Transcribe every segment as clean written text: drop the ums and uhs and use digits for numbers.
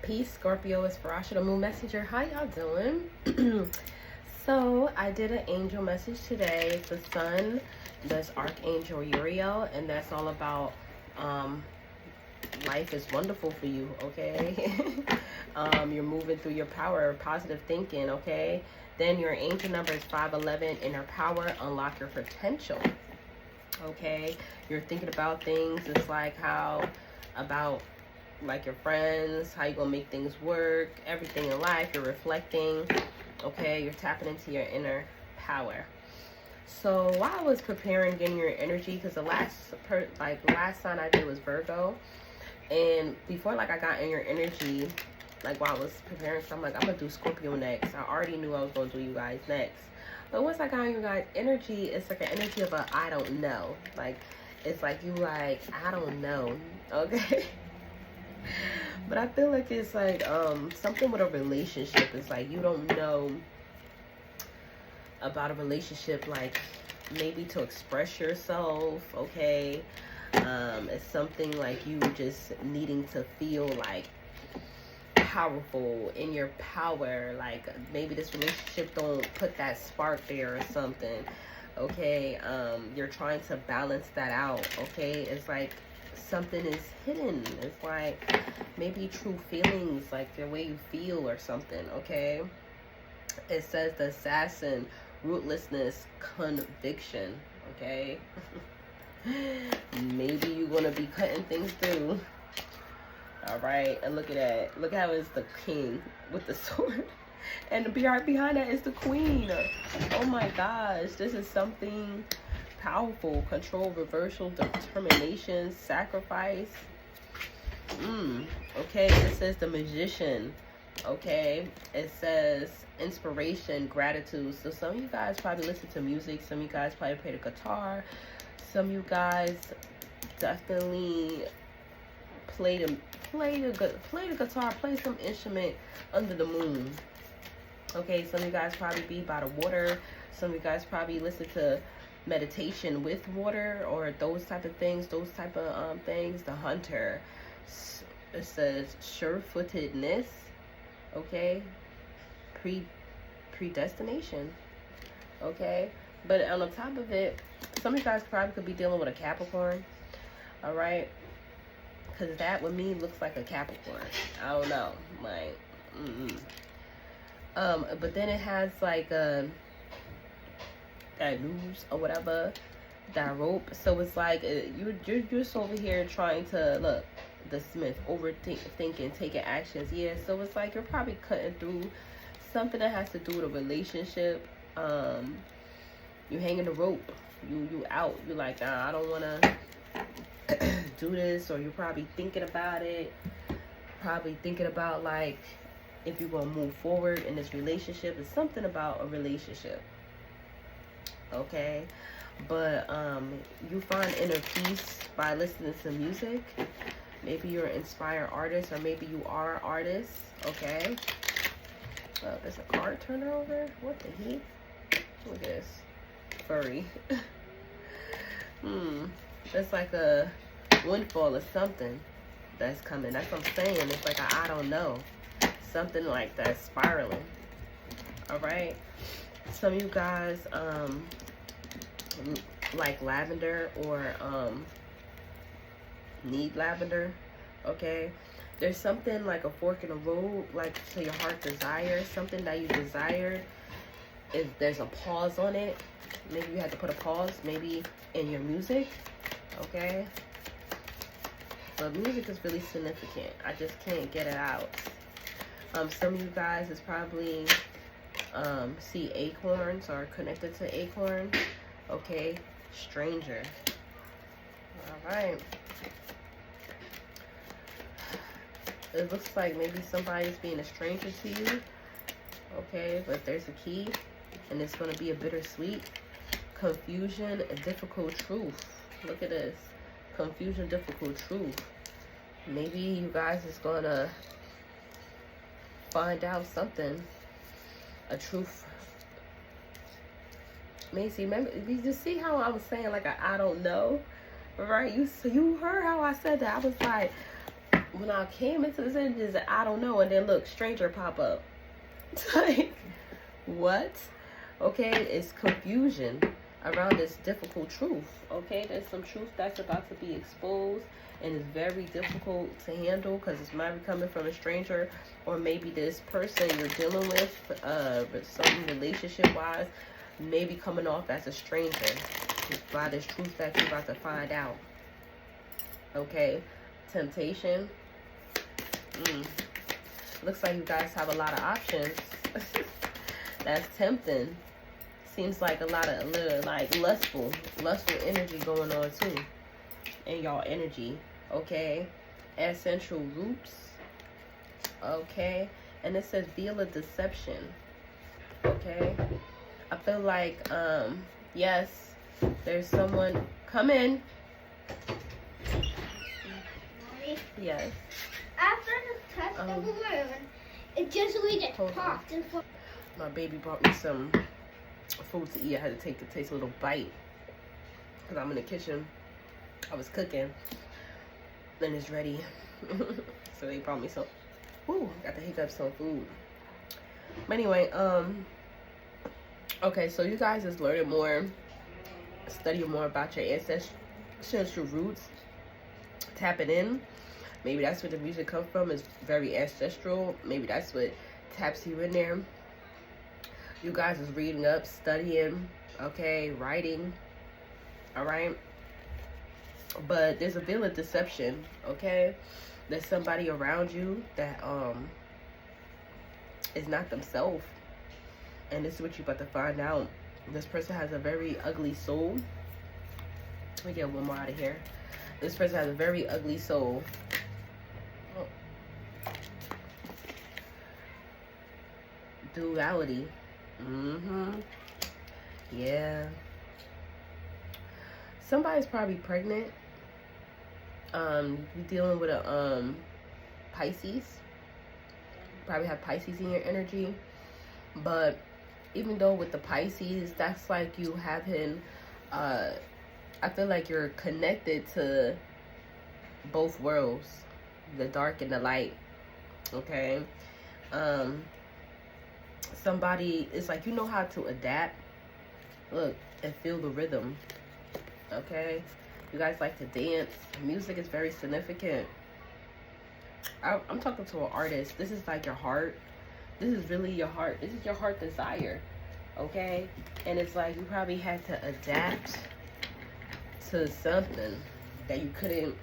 Peace, Scorpio. It's Farasha, the Moon Messenger. How y'all doing? So I did an angel message today. It's the sun. That's Archangel Uriel, and that's all about life is wonderful for you. Okay, you're moving through your power, positive thinking. Okay, then your angel number is 511. Inner power, unlock your potential. Okay, you're thinking about things. It's like how about like your friends, how you gonna make things work, everything in life. You're reflecting. Okay, you're tapping into your inner power. So while I was preparing, getting your energy, because the last sign I did was Virgo, and before I got in your energy, while I was preparing, so I'm like, I'm gonna do Scorpio next. I already knew I was gonna do you guys next, but once I got in your guys' energy, it's like an energy of a I don't know. It's like you I don't know. Okay. But I feel like it's like something with a relationship. It's like you don't know about a relationship, like maybe to express yourself. Okay, it's something like you just needing to feel like powerful in your power. Like maybe this relationship don't put that spark there or something. Okay, you're trying to balance that out. Okay, it's like something is hidden. It's like maybe true feelings, like the way you feel or something. Okay, it says the assassin, rootlessness, conviction. Okay. Maybe you're gonna be cutting things through. All right, and look at that. Look how it's the king with the sword, and right behind that is the queen. Oh my gosh, this is something powerful. Control, reversal, determination, sacrifice. Okay, it says the magician. Okay, it says inspiration, gratitude. So some of you guys probably listen to music. Some of you guys probably play the guitar. Some of you guys definitely play the guitar, play some instrument under the moon. Okay, some of you guys probably be by the water. Some of you guys probably listen to meditation with water or those type of things, things. The hunter, it says sure-footedness. Okay, predestination. Okay, but on the top of it, some of you guys probably could be dealing with a Capricorn. All right, because that with me looks like a Capricorn. I don't know, but then it has like that news or whatever, that rope. So it's like you're just over here trying to look the Smith, overthinking, taking actions. Yeah, so it's like you're probably cutting through something that has to do with a relationship. You hanging the rope. You out. You're like, nah, I don't wanna do this. Or you're probably thinking about it. Probably thinking about like if you're gonna move forward in this relationship. It's something about a relationship. Okay, but you find inner peace by listening to music. Maybe you're an inspired artist, or maybe you are an artist. Okay, there's a card turner over. What the heck? Look at this furry. That's like a windfall or something that's coming. That's what I'm saying. It's like I don't know, something like that spiraling. All right, some of you guys like lavender or need lavender. Okay, there's something like a fork in the road, like to your heart desire, something that you desired. If there's a pause on it, maybe you had to put a pause maybe in your music. Okay, but music is really significant. I just can't get it out. Some of you guys is probably see acorns or connected to acorns. Okay, stranger. All right, it looks like maybe somebody's being a stranger to you. Okay, but there's a key, and it's going to be a bittersweet. Confusion, a difficult truth. Look at this. Confusion, difficult truth. Maybe you guys is going to find out something, a truth. Macy, remember, you just see how I was saying like I don't know, right? You heard how I said that. I was like, when I came into this energy, I don't know, and then look, stranger pop up. Like, what? Okay, it's confusion around this difficult truth. Okay, there's some truth that's about to be exposed, and it's very difficult to handle because it's might be coming from a stranger, or maybe this person you're dealing with, something relationship wise, maybe coming off as a stranger by this truth that you're about to find out. Okay, temptation. Looks like you guys have a lot of options. That's tempting. Seems like a little like lustful energy going on too in y'all energy. Okay, essential roots. Okay, and it says veil of deception. Okay, I feel like yes, there's someone come in. Yes. After the test of the moon, it just really popped. My baby brought me some food to eat. I had to taste a little bite because I'm in the kitchen. I was cooking and it's ready. So they brought me some. Ooh, got the hiccups on food. But anyway, okay, so you guys is learning more, studying more about your ancestral roots, tapping in. Maybe that's where the music comes from. It's very ancestral. Maybe that's what taps you in there. You guys is reading up, studying, okay, writing, all right? But there's a veil of deception, okay? There's somebody around you that is not themselves. And this is what you're about to find out. This person has a very ugly soul. Let me get one more out of here. This person has a very ugly soul. Duality. Yeah. Somebody's probably pregnant. You're dealing with a Pisces. Probably have Pisces in your energy. But even though with the Pisces, that's like you having I feel like you're connected to both worlds, the dark and the light. Okay. Somebody, it's like you know how to adapt, look, and feel the rhythm. Okay, you guys like to dance. Music is very significant. I'm talking to an artist. This is like your heart. This is really your heart. This is your heart desire. Okay, and it's like you probably had to adapt to something that you couldn't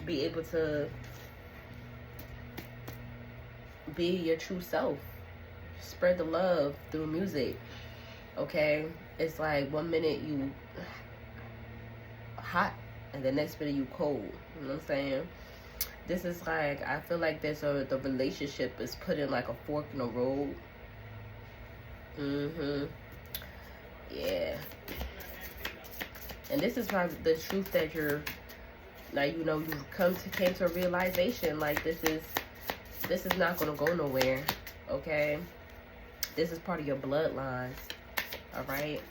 be able to be your true self. Spread the love through music. Okay, it's like 1 minute you hot and the next minute you cold. You know what I'm saying? This is like, I feel like the relationship is put in like a fork in the road. Yeah. And this is probably the truth that you're like, you know, you came to a realization like this is not gonna go nowhere. Okay, this is part of your bloodline. All right.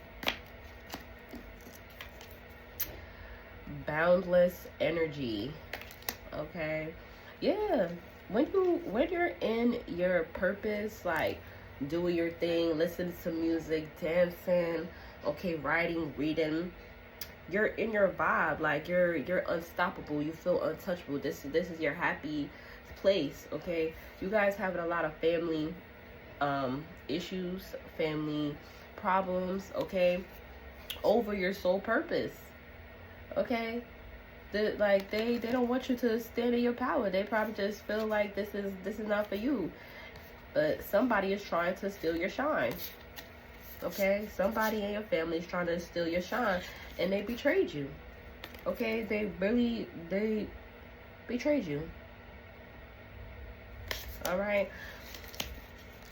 Boundless energy. Okay. Yeah. When you're in your purpose, like doing your thing, listening to music, dancing, okay, writing, reading, you're in your vibe. Like you're unstoppable. You feel untouchable. This is your happy place. Okay. You guys having a lot of family issues, family problems, okay, over your soul purpose. Okay, they don't want you to stand in your power. They probably just feel like this is not for you. But somebody is trying to steal your shine. Okay, somebody in your family is trying to steal your shine, and they betrayed you. Okay, they betrayed you. All right.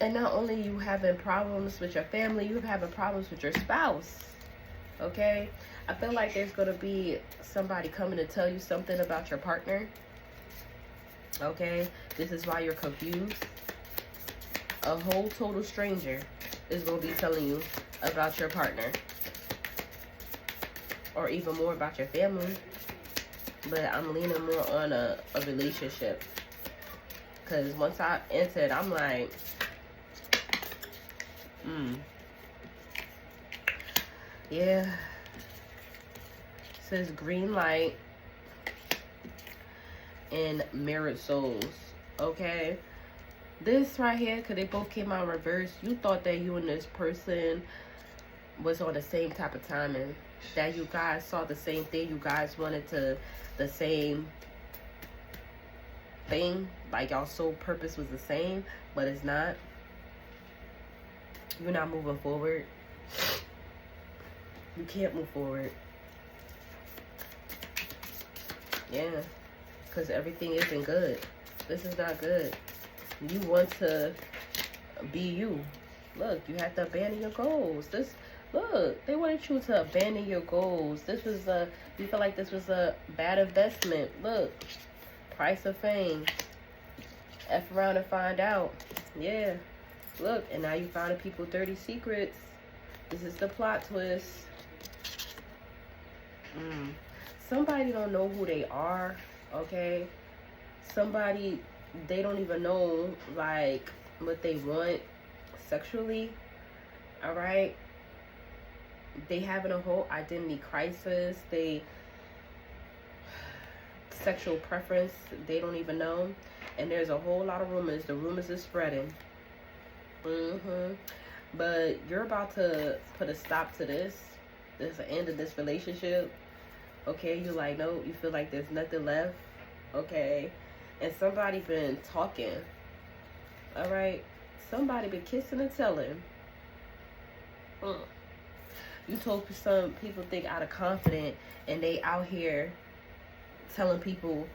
And not only you having problems with your family, you having problems with your spouse. Okay? I feel like there's going to be somebody coming to tell you something about your partner. Okay? This is why you're confused. A whole total stranger is going to be telling you about your partner. Or even more about your family. But I'm leaning more on a relationship. Because once I entered, I'm like, yeah. It says green light and mirrored souls. Okay. This right here, because they both came out in reverse, you thought that you and this person was on the same type of timing. That you guys saw the same thing. You guys wanted to the same thing. Like y'all sole purpose was the same, but it's not. You're not moving forward. You can't move forward. Yeah. Because everything isn't good. This is not good. You want to be you. Look, you have to abandon your goals. Look, they wanted you to abandon your goals. You feel like this was a bad investment. Look, price of fame. F around and find out. Yeah. Look, and now you found people 30 secrets. This is the plot twist. Somebody don't know who they are, okay? Somebody, they don't even know, like, what they want sexually, all right? They having a whole identity crisis. Sexual preference, they don't even know. And there's a whole lot of rumors. The rumors is spreading. But you're about to put a stop to this. There's the end of this relationship. Okay, you're like, no, you feel like there's nothing left. Okay. And somebody been talking. All right. Somebody been kissing and telling. You told some people think out of confidence, and they out here telling people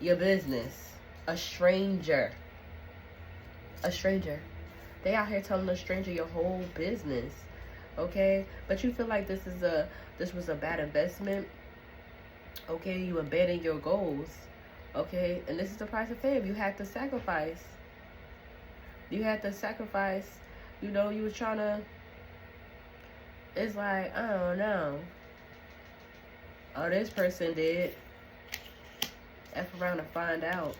your business. A stranger. They out here telling a stranger your whole business. Okay? But you feel like this was a bad investment. Okay, you abandoned your goals. Okay, and this is the price of fame. You had to sacrifice. You know, you was trying to. It's like, I don't know. Oh, this person did. F around and find out.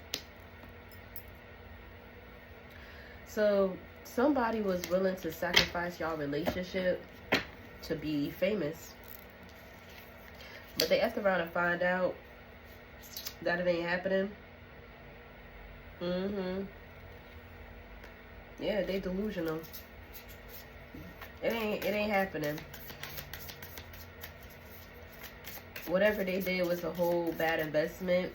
So, somebody was willing to sacrifice y'all relationship to be famous. But they F around and find out that it ain't happening. Yeah, they delusional. It ain't happening. Whatever they did was a whole bad investment.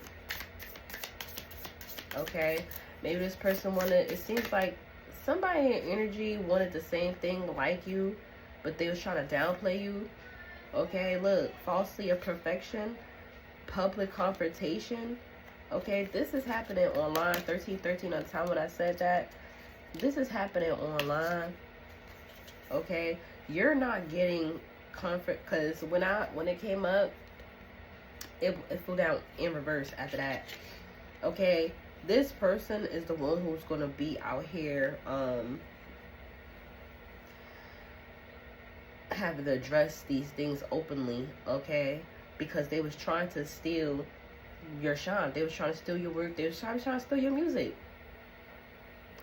Okay. Maybe this person wanted, it seems like somebody in energy wanted the same thing like you, but they was trying to downplay you. Okay, look, falsely of perfection, public confrontation. Okay, this is happening online. 1313 on the time when I said that. This is happening online. Okay, you're not getting comfort, because when it came up, it flew down in reverse after that. Okay, this person is the one who's gonna be out here having to address these things openly. Okay, because they was trying to steal your shine. They was trying to steal your work. They was trying to steal your music.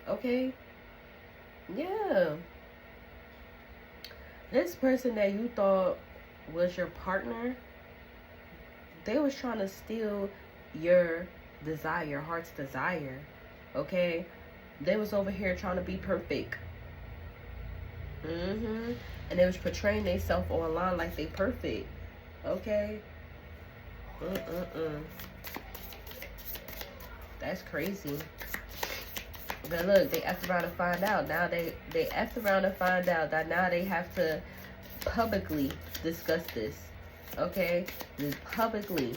Okay, yeah. This person that you thought was your partner, they was trying to steal your desire, your heart's desire. Okay? They was over here trying to be perfect. And they was portraying themselves online like they perfect. Okay? That's crazy. But look, they effed around to find out. Now they effed around to find out that now they have to publicly discuss this. Okay? Publicly.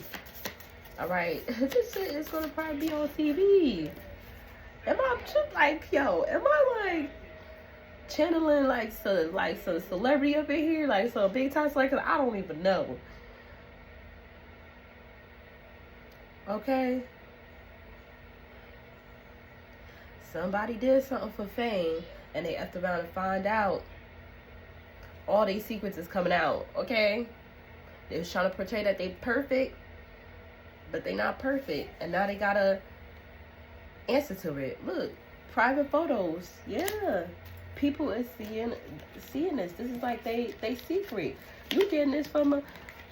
Alright? This shit is gonna probably be on TV. Am I like channeling like some celebrity up in here? Like some big time celebrity? Cause I don't even know. Okay? Somebody did something for fame, and they effed around and find out. All these secrets is coming out, okay? They was trying to portray that they perfect. but they not perfect, and now they gotta answer to it. Look, private photos. Yeah, people is seeing this. This is like they secret. You getting this from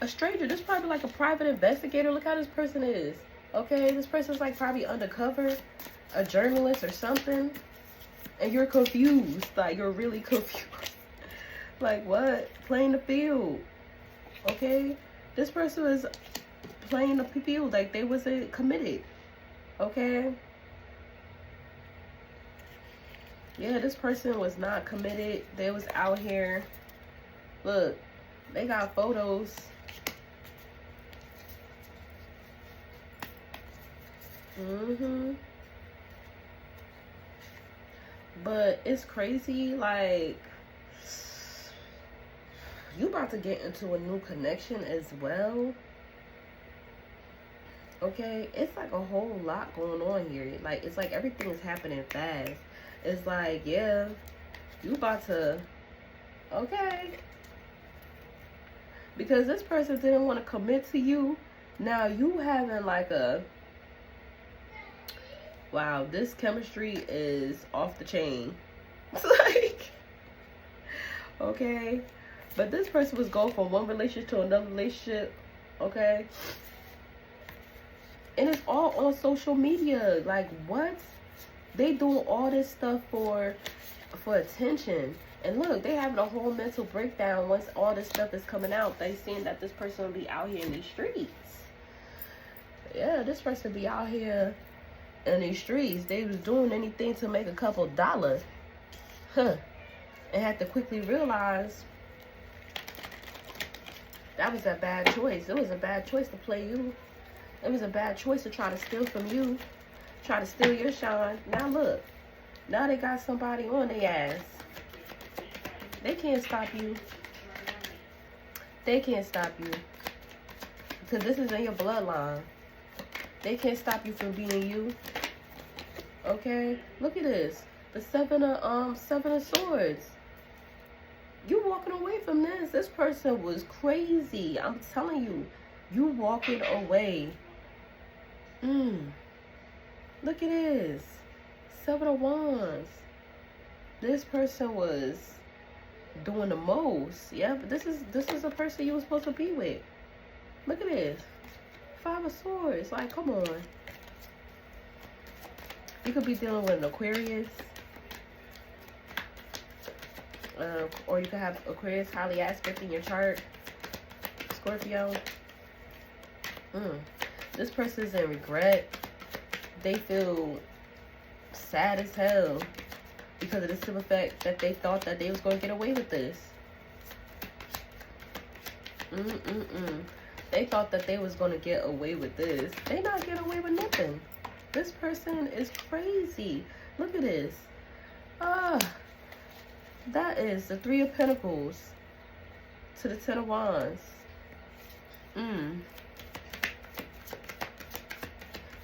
a stranger. This is probably like a private investigator. Look how this person is. Okay, this person's like probably undercover, a journalist or something, and you're confused. Like, you're really confused. Like, what? Playing the field. Okay, this person was playing the field like they wasn't committed. Okay. Yeah, this person was not committed. They was out here. Look, they got photos. But it's crazy, like, you about to get into a new connection as well. Okay, it's like a whole lot going on here. Like, it's like everything is happening fast. It's like, yeah, you about to, okay. Because this person didn't want to commit to you. Now you having like a, wow, this chemistry is off the chain. Like, okay. But this person was going from one relationship to another relationship. Okay. And it's all on social media. Like, what? They doing all this stuff for attention. And look, they having a whole mental breakdown once all this stuff is coming out. They seeing that this person will be out here in these streets. Yeah, this person be out here in these streets. They was doing anything to make a couple dollars. And had to quickly realize that was a bad choice. It was a bad choice to play you. It was a bad choice to try to steal from you. Try to steal your shine. Now look. Now they got somebody on their ass. They can't stop you. They can't stop you. Because this is in your bloodline. They can't stop you from being you. Okay? Look at this. The seven of swords. You walking away from this. This person was crazy. I'm telling you. You walking away. Look at this. 7 of Wands. This person was doing the most. Yeah, but this is a person you were supposed to be with. Look at this. 5 of Swords. Like, come on. You could be dealing with an Aquarius. Or you could have Aquarius highly aspect in your chart. Scorpio. This person's in regret. They feel sad as hell because of the simple fact that they thought that they was going to get away with this. They thought that they was going to get away with this. They not get away with nothing. This person is crazy. Look at this. That is the 3 of Pentacles to the 10 of Wands.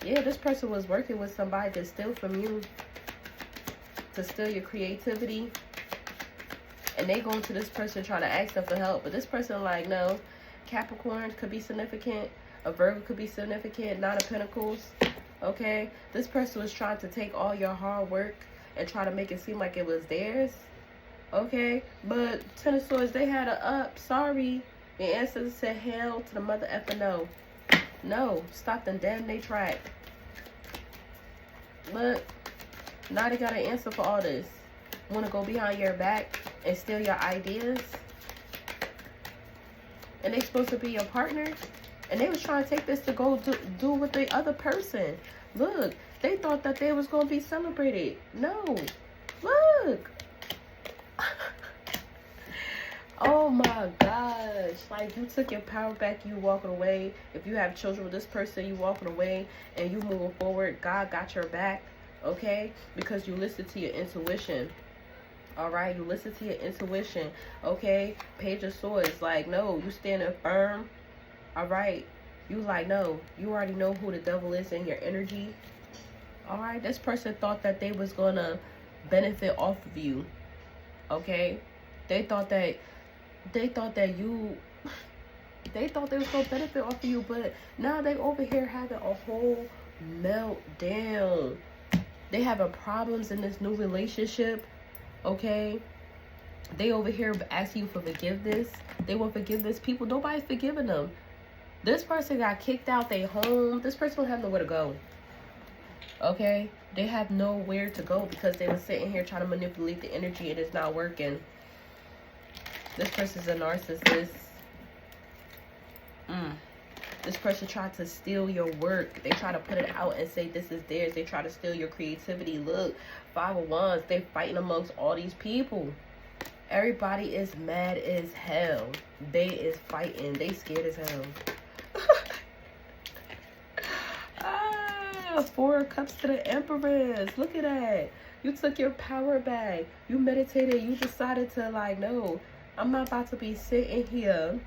Yeah, this person was working with somebody to steal from you, to steal your creativity. And they going to this person trying to ask them for help. But this person like, no. Capricorn could be significant. A Virgo could be significant. 9 of Pentacles. Okay? This person was trying to take all your hard work and try to make it seem like it was theirs. Okay? But 10 of Swords, they had a up. Sorry. The answer said hell to the mother effing no. No, stop them dead in their track. Look, now they got an answer for all this. Want to go behind your back and steal your ideas? And they supposed to be your partner? And they was trying to take this to go do with the other person. Look, they thought that they was going to be celebrated. No. Look. Oh my gosh. Like, you took your power back, you walking away. If you have children with this person, you walking away and you moving forward. God got your back, okay? Because you listen to your intuition. Alright, you listen to your intuition, okay? Page of Swords, like, no, you standing firm. Alright, you like, no, you already know who the devil is in your energy. Alright, this person thought that they was gonna benefit off of you, okay? They thought that you They thought they was gonna benefit off of you, but now they over here having a whole meltdown. They having problems in this new relationship, okay? They over here asking you for forgiveness. They want forgiveness. People, nobody's forgiving them. This person got kicked out their home. This person don't have nowhere to go. Okay? They have nowhere to go because they were sitting here trying to manipulate the energy and it's not working. This person's a narcissist. This person tried to steal your work. They try to put it out and say this is theirs. They try to steal your creativity. Look, 5 of Wands. They fighting amongst all these people. Everybody is mad as hell. They is fighting. They scared as hell. 4 of Cups to the Empress. Look at that. You took your power back. You meditated. You decided to like, no, I'm not about to be sitting here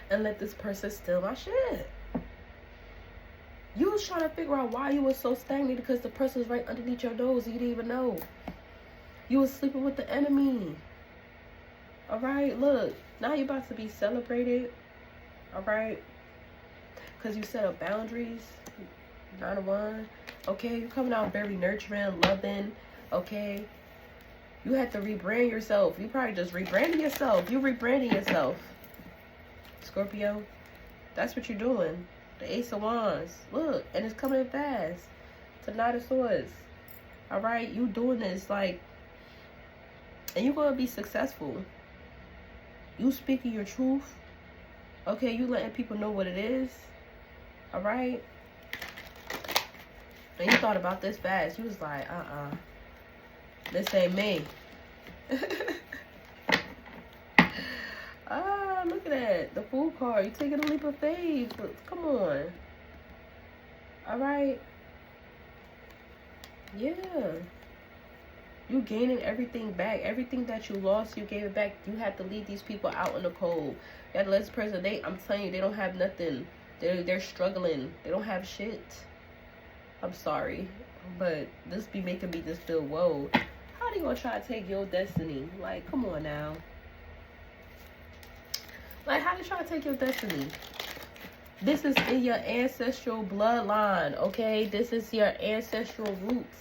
and let this person steal my shit. You was trying to figure out why you were so stagnated because the person was right underneath your nose and you didn't even know. You was sleeping with the enemy. Alright, look. Now you're about to be celebrated. Alright? Because you set up boundaries. 9 of Wands. Okay, you're coming out very nurturing, loving. Okay? You had to rebrand yourself. You probably just rebranding yourself. You're rebranding yourself. Scorpio, that's what you're doing. The Ace of Wands. Look, and it's coming fast. To Knight of Swords. Alright, you doing this like, and you're going to be successful. You speaking your truth. Okay, you letting people know what it is. Alright. And you thought about this fast. You was like, this ain't me. Look at that. The Fool card. You're taking a leap of faith. Come on. Alright. Yeah. You gaining everything back. Everything that you lost, you gave it back. You had to leave these people out in the cold. You had to let this person, I'm telling you, they don't have nothing. They're struggling. They don't have shit. I'm sorry. But this be making me just feel, whoa. How they gonna try to take your destiny? Like, come on now. Like, how they try to take your destiny? This is in your ancestral bloodline, okay? This is your ancestral roots.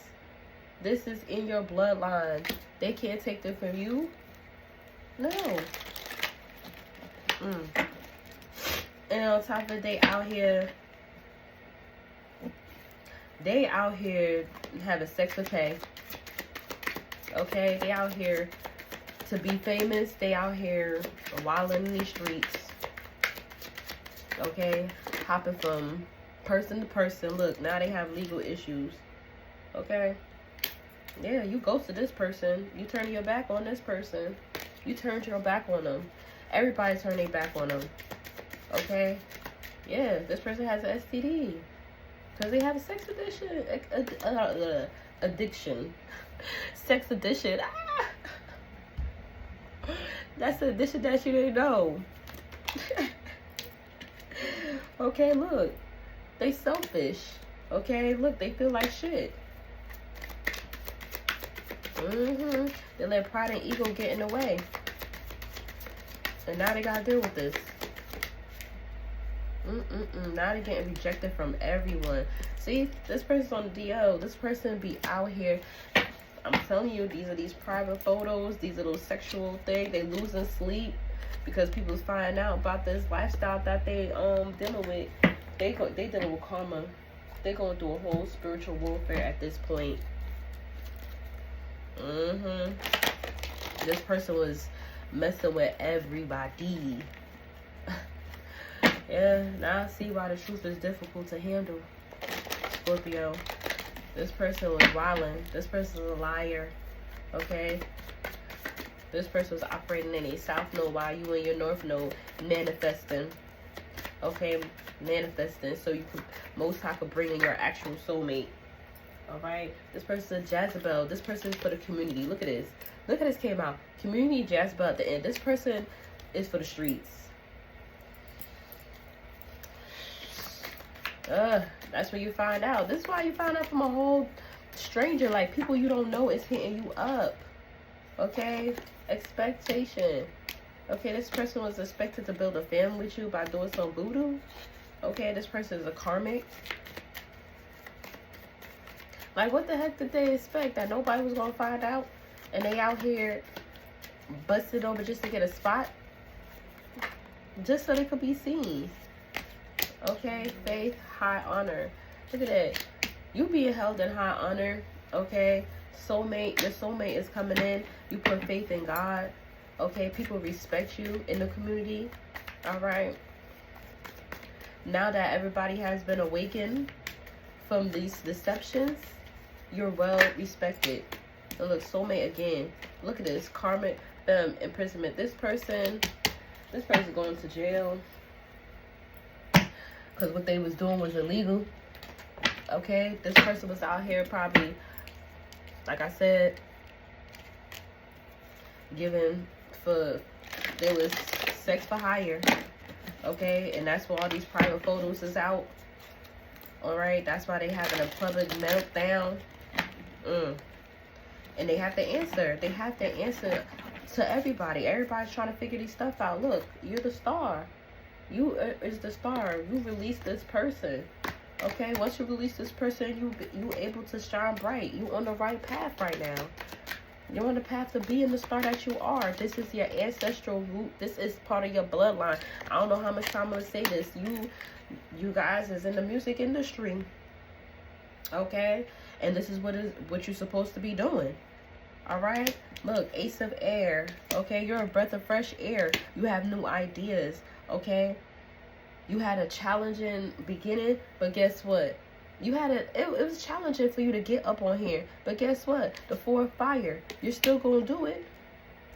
This is in your bloodline. They can't take them from you? No. And on top of it, they out here having sex with pay. Okay? They out here to be famous. They out here wilding in these streets. Okay? Hopping from person to person. Look, now they have legal issues. Okay? Yeah, you ghosted this person. You turned your back on this person. You turned your back on them. Everybody turned their back on them. Okay? Yeah, this person has an STD. Because they have a sex addiction. Sex addiction. That's the addiction that you didn't know. Okay, look. They selfish. Okay, look, they feel like shit. They let pride and ego get in the way. And now they gotta deal with this. Now they're getting rejected from everyone. See, this person's on the DL. This person be out here. I'm telling you, these are these private photos. These are those sexual things. They losing sleep because people's finding out about this lifestyle that they dealing with. They dealing with karma. They're going through a whole spiritual warfare at this point. This person was messing with everybody. Yeah, now I see why the truth is difficult to handle. Scorpio. This person was wilding. This person is a liar. Okay? This person was operating in a South Node while you in your North Node manifesting. Okay? Manifesting so you could, Most High could bring in your actual soulmate. Alright? This person is Jezebel. This person is for the community. Look at this. Look at this came out. Community Jezebel at the end. This person is for the streets. That's where you find out. This is why you find out from a whole stranger. Like, people you don't know is hitting you up. Okay? Expectation. Okay, this person was expected to build a family with you by doing some voodoo. Okay, this person is a karmic. Like, what the heck did they expect? That nobody was going to find out? And they out here busted over just to get a spot? Just so they could be seen. Okay, faith, high honor. Look at that. You being held in high honor. Okay, soulmate. Your soulmate is coming in. You put faith in God. Okay, people respect you in the community. All right. Now that everybody has been awakened from these deceptions, you're well respected. So look, soulmate again. Look at this. Karmic imprisonment. This person going to jail because what they was doing was illegal. Okay, this person was out here probably, like I said, giving for, there was sex for hire. Okay, and that's why all these private photos is out. All right, that's why they having a public meltdown. And they have to answer. They have to answer to everybody. Everybody's trying to figure these stuff out. Look, you're the star. You is the star. You release this person. Okay, once you release this person, you able to shine bright. You on the right path right now. You're on the path to being the star that you are. This is your ancestral root. This is part of your bloodline. I don't know how much time I'm gonna say this. You guys is in the music industry. Okay, and this is what you're supposed to be doing. All right, look, Ace of Air. Okay, you're a breath of fresh air. You have new ideas. Okay, you had a challenging beginning, but guess what? You had it was challenging for you to get up on here, but guess what? The 4 of fire, you're still gonna do it.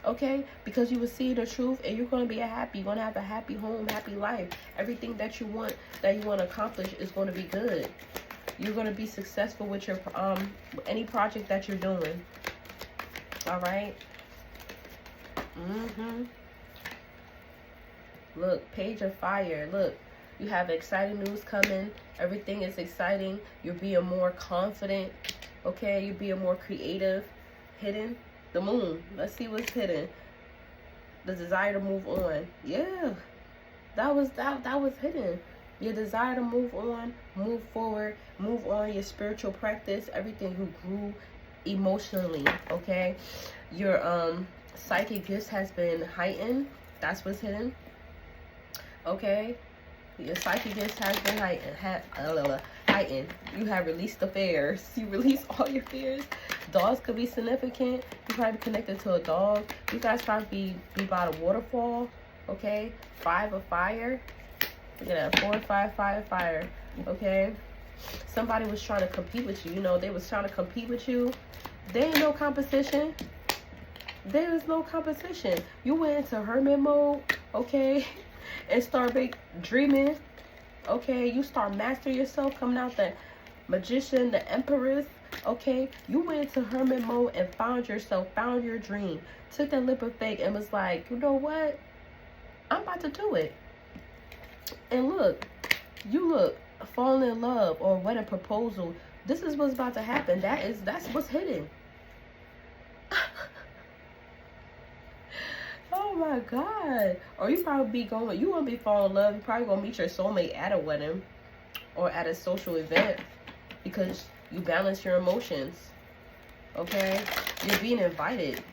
Okay, because you will see the truth, and you're gonna be you're gonna have a happy home, happy life. Everything that you want to accomplish is going to be good. You're going to be successful with your any project that you're doing. All right. Look, Page of Fire. Look, you have exciting news coming. Everything is exciting. You're being more confident. Okay, you're being more creative. Hidden. The Moon. Let's see what's hidden. The desire to move on. Yeah, that was hidden. Your desire to move on, move forward, move on your spiritual practice, everything you grew emotionally. Okay, your psychic gifts has been heightened. That's what's hidden. Okay, your psychic gifts has been heightened. You have released the fears. You release all your fears. Dogs could be significant. You probably connected to a dog. You guys probably be by the waterfall. Okay, 5 of fire. Look at that, 4, 5, fire. Okay, somebody was trying to compete with you. You know, they was trying to compete with you. There ain't no competition. There is no competition. You went into hermit mode, okay, and start dreaming. Okay, you start mastering yourself, coming out the magician, the empress. Okay, you went into hermit mode and found yourself, found your dream, took that lip of faith and was like, you know what, I'm about to do it. And look, you look, falling in love or wedding proposal. This is what's about to happen. That's what's hidden. Oh my God. Or you probably you won't be falling in love. You probably gonna meet your soulmate at a wedding or at a social event because you balance your emotions. Okay, you're being invited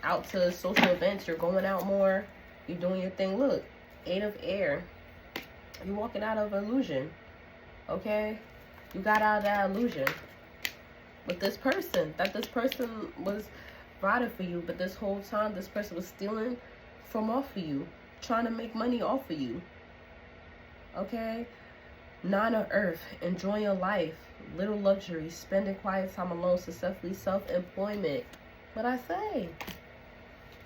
out to social events. You're going out more. You're doing your thing. Look, 8 of Air. You're walking out of illusion. Okay, you got out of that illusion with this person. That this person was riding for you, but this whole time this person was stealing from off of you, trying to make money off of you. Okay, 9 of Earth. Enjoying your life, little luxury, spending quiet time alone, successfully self-employment. What I say,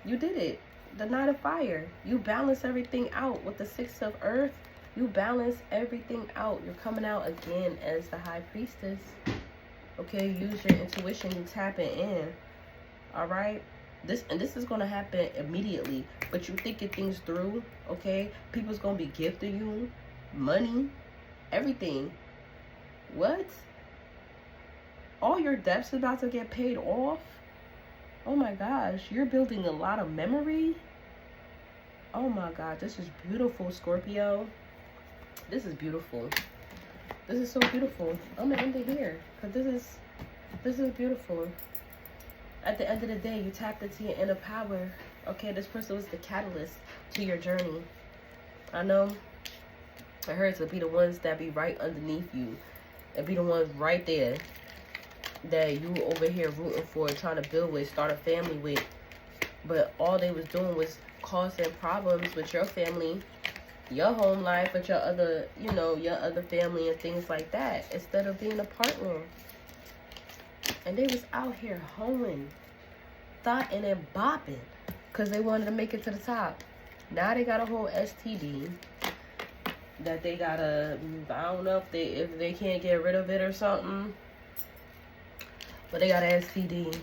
you did it. The 9 of Fire. You balance everything out with the 6 of Earth. You balance everything out. You're coming out again as the High Priestess. Okay, use your intuition. You tap it in. All right. This is going to happen immediately. But you thinking things through. Okay. People's going to be gifting you money, everything. What? All your debts about to get paid off. Oh my gosh. You're building a lot of memory. Oh my God, this is beautiful, Scorpio. This is beautiful. This is so beautiful. I'm gonna end it here because this is beautiful. At the end of the day, you tapped into your inner power. Okay, this person was the catalyst to your journey. I know it hurts to be the ones that be right underneath you and be the ones right there that you over here rooting for, trying to build with, start a family with. But all they was doing was causing problems with your family, your home life, with your other, you know, your other family and things like that, instead of being a partner. And they was out here hoeing, thotting and bopping because they wanted to make it to the top. Now they got a whole STD that they gotta, I don't know if they can't get rid of it or something, but they got an STD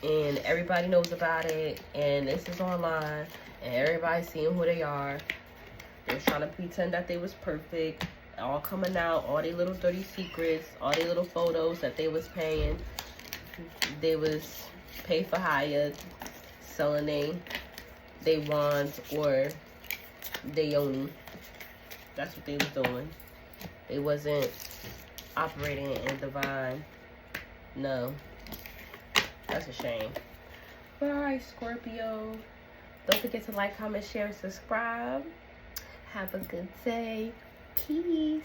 and everybody knows about it, and this is online and everybody's seeing who they are. They was trying to pretend that they was perfect, all coming out, all their little dirty secrets, all their little photos that they was paying. They was pay for hire, selling they wands or they yoni. That's what they was doing. They wasn't operating in divine. No. That's a shame. But alright, Scorpio. Don't forget to like, comment, share, and subscribe. Have a good day. Peace.